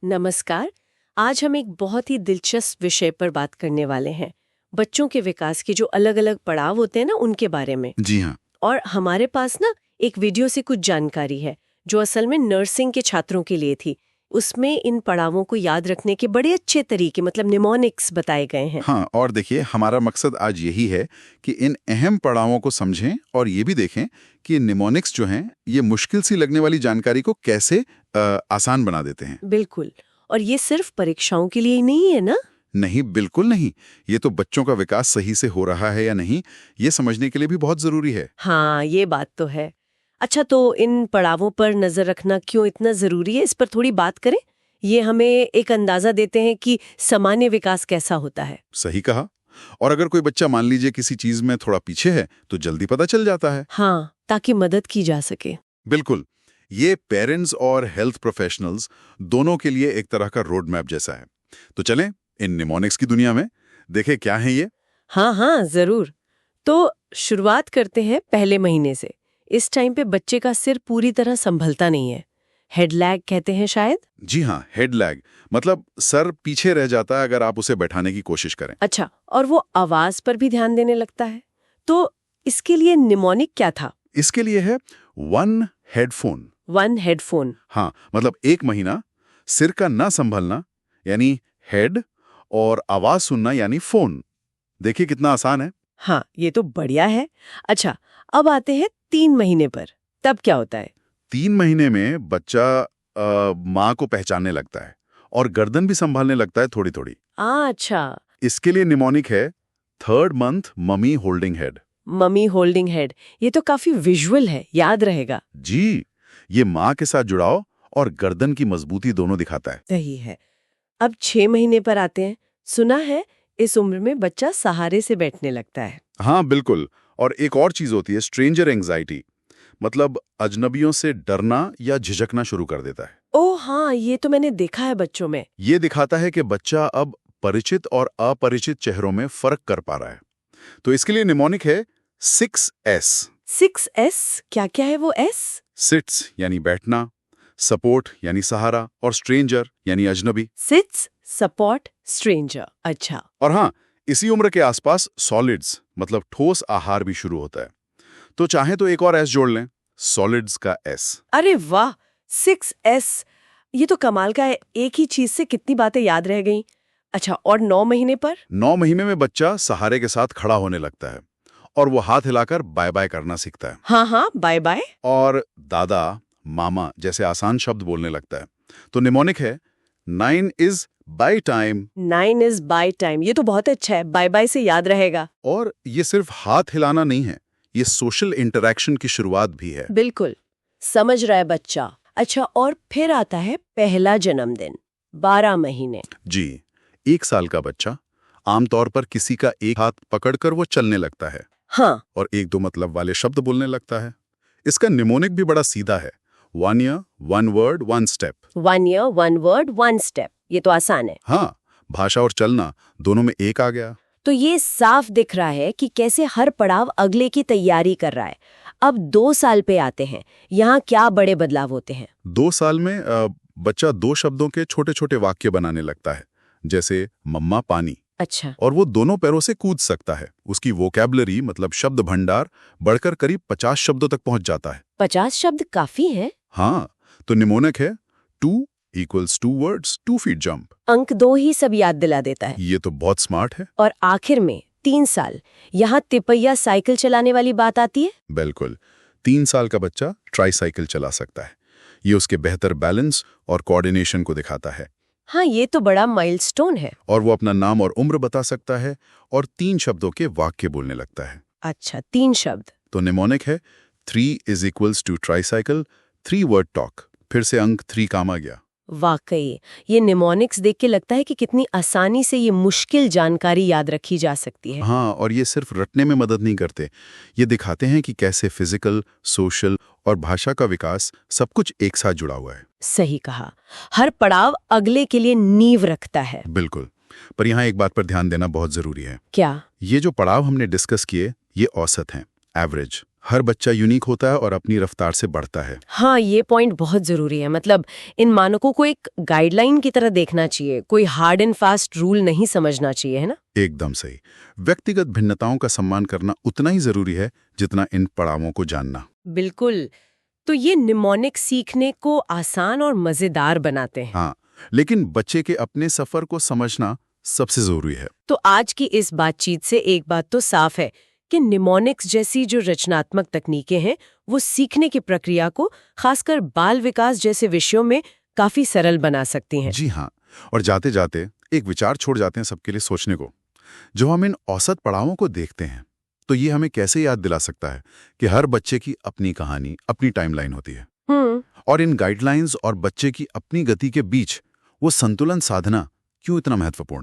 नमस्कार। आज हम एक बहुत ही दिलचस्प विषय पर बात करने वाले हैं, बच्चों के विकास के जो अलग अलग पड़ाव होते हैं ना, उनके बारे में। जी हाँ। और हमारे पास ना एक वीडियो से कुछ जानकारी है जो असल में नर्सिंग के छात्रों के लिए थी। उसमें इन पड़ावों को याद रखने के बड़े अच्छे तरीके, मतलब निमोनिक्स बताए गए हैं। हाँ, और देखिए, हमारा मकसद आज यही है कि इन अहम पड़ावों को समझें और ये भी देखें कि निमोनिक्स जो हैं ये मुश्किल सी लगने वाली जानकारी को कैसे आसान बना देते हैं। बिल्कुल। और ये सिर्फ परीक्षाओं के लिए ही नहीं है ना? नहीं, बिल्कुल नहीं। ये तो बच्चों का विकास सही से हो रहा है या नहीं, ये समझने के लिए भी बहुत जरूरी है। हाँ, ये बात तो है। अच्छा, तो इन पड़ावों पर नजर रखना क्यों इतना जरूरी है, इस पर थोड़ी बात करें। ये हमें एक अंदाजा देते हैं कि सामान्य विकास कैसा होता है। सही कहा। और अगर कोई बच्चा मान लीजिए किसी चीज में थोड़ा पीछे है तो जल्दी पता चल जाता है। हाँ, ताकि मदद की जा सके। बिल्कुल। ये पेरेंट्स और हेल्थ प्रोफेशनल्स दोनों के लिए एक तरह का रोड मैप जैसा है। तो चलें इन निमोनिक्स की दुनिया में देखें क्या है ये। हाँ हाँ, जरूर। तो शुरुआत करते हैं पहले महीने से। इस टाइम पे बच्चे का सिर पूरी तरह संभलता नहीं है। हेड लैग कहते हैं शायद। जी हाँ, हेड लैग मतलब सर पीछे रह जाता है अगर आप उसे बैठाने की कोशिश करें। अच्छा, और वो आवाज पर भी ध्यान देने लगता है। तो इसके लिए निमोनिक क्या था? इसके लिए है वन हेडफोन। One headphone. हाँ, मतलब 1 महीना सिर का ना संभलना यानी हेड, और आवाज सुनना यानी फोन। देखिए कितना आसान है। हाँ, ये तो बढ़िया है। अच्छा, अब आते हैं 3 महीने पर। तब क्या होता है? 3 महीने में बच्चा माँ को पहचानने लगता है और गर्दन भी संभालने लगता है थोड़ी थोड़ी। अच्छा। इसके लिए निमोनिक है 3rd month mummy holding head. Mummy holding head. ये तो काफी विजुअल है, याद रहेगा। जी, ये माँ के साथ जुड़ाव और गर्दन की मजबूती दोनों दिखाता है। सही है। अब 6 महीने पर आते हैं। सुना है इस उम्र में बच्चा सहारे से बैठने लगता है। हाँ बिल्कुल। और एक और चीज होती है स्ट्रेंजर एंजाइटी, मतलब अजनबियों से डरना या झिझकना शुरू कर देता है। ओह हाँ, ये तो मैंने देखा है बच्चों में। ये दिखाता है कि बच्चा अब परिचित और अपरिचित चेहरों में फर्क कर पा रहा है। तो इसके लिए निमोनिक है 6S। 6S क्या क्या है वो S? सिट्स यानी बैठना, सपोर्ट यानी सहारा, और स्ट्रेंजर यानी अजनबी। Sits, support, stranger. अच्छा। और हाँ, इसी उम्र के आसपास सॉलिड्स मतलब ठोस आहार भी शुरू होता है। तो चाहे तो एक और एस जोड़ लें, सॉलिड्स का एस। अरे वाह, 6S। ये तो कमाल का है, एक ही चीज से कितनी बातें याद रह गईं। अच्छा, और 9 महीने पर? 9 महीने में बच्चा सहारे के साथ खड़ा होने लगता है और वो हाथ हिलाकर बाय बाय करना सीखता है हाँ हाँ, बाय बाय। और दादा, मामा जैसे आसान शब्द बोलने लगता है। तो निमोनिक है 9 is by time. 9 is by time. ये तो बहुत अच्छा है, बाय बाय से याद रहेगा। और ये सिर्फ हाथ हिलाना नहीं है, ये सोशल इंटरैक्शन की शुरुआत भी है। बिल्कुल, समझ रहा है बच्चा। अच्छा, और फिर आता है पहला जन्मदिन, 12 महीने। जी, 1 साल का बच्चा आमतौर पर किसी का एक हाथ पकड़कर वो चलने लगता है हाँ। और 1-2 मतलब वाले शब्द बोलने लगता है। इसका निमोनिक भी बड़ा सीधा है, 1 year 1 word 1 step. 1 year 1 word 1 step। ये तो आसान है। हाँ, भाषा और चलना दोनों में एक आ गया। तो ये साफ दिख रहा है कि कैसे हर पड़ाव अगले की तैयारी कर रहा है। अब 2 साल पे आते हैं। यहाँ क्या बड़े बदलाव होते हैं? 2 साल में बच्चा 2 शब्दों के छोटे छोटे वाक्य बनाने लगता है, जैसे मम्मा पानी। अच्छा। और वो दोनों पैरों से कूद सकता है। उसकी वोकैबुलरी मतलब शब्द भंडार बढ़कर करीब 50 शब्दों तक पहुंच जाता है। 50 शब्द काफी हैं। हाँ, तो निमोनिक है 2 = 2 words 2 feet jump। अंक 2 ही सब याद दिला देता है। ये तो बहुत स्मार्ट है। और आखिर में 3 साल, यहाँ तिपैया साइकिल चलाने वाली बात आती है। बिल्कुल, 3 साल का बच्चा ट्राईसाइकिल चला सकता है। ये उसके बेहतर बैलेंस और कोऑर्डिनेशन को दिखाता है। हाँ, ये तो बड़ा माइलस्टोन है। और वो अपना नाम और उम्र बता सकता है और 3 शब्दों के वाक्य बोलने लगता है। अच्छा, 3 शब्द। तो निमोनिक है 3 = ट्राईसाइकिल 3 word टॉक। फिर से अंक 3 काम आ गया। वाकई, ये निमोनिक्स देख के लगता है कि कितनी आसानी से ये मुश्किल जानकारी याद रखी जा सकती है। हाँ, और ये सिर्फ रटने में मदद नहीं करते, ये दिखाते हैं कि कैसे फिजिकल, सोशल और भाषा का विकास सब कुछ एक साथ जुड़ा हुआ है। सही कहा, हर पड़ाव अगले के लिए नींव रखता है। बिल्कुल। पर यहाँ एक बात पर ध्यान देना बहुत जरूरी है। क्या? ये जो पड़ाव हमने डिस्कस किए, ये औसत हैं, एवरेज। हर बच्चा यूनिक होता है और अपनी रफ्तार से बढ़ता है। हाँ, ये पॉइंट बहुत जरूरी है। मतलब इन मानकों को एक गाइडलाइन की तरह देखना चाहिए, कोई हार्ड एंड फास्ट रूल नहीं समझना चाहिए, है ना? एकदम सही। व्यक्तिगत भिन्नताओं का सम्मान करना उतना ही जरूरी है जितना इन पड़ावों को जानना। बिल्कुल। तो ये निमोनिक सीखने को आसान और मजेदार बनाते हैं। हाँ, लेकिन बच्चे के अपने सफर को समझना सबसे जरूरी है। तो आज की इस बातचीत से एक बात तो साफ है कि निमोनिक्स जैसी जो रचनात्मक तकनीकें हैं वो सीखने की प्रक्रिया को खासकर बाल विकास जैसे विषयों में काफी सरल बना सकती हैं। जी हाँ, और जाते जाते एक विचार छोड़ जाते हैं सबके लिए सोचने को। जो हम इन औसत पड़ावों को देखते हैं तो ये हमें कैसे याद दिला सकता है कि हर बच्चे की अपनी कहानी, अपनी टाइमलाइन होती है, और इन गाइडलाइंस और बच्चे की अपनी गति के बीच वो संतुलन साधना क्यों इतना महत्वपूर्ण है।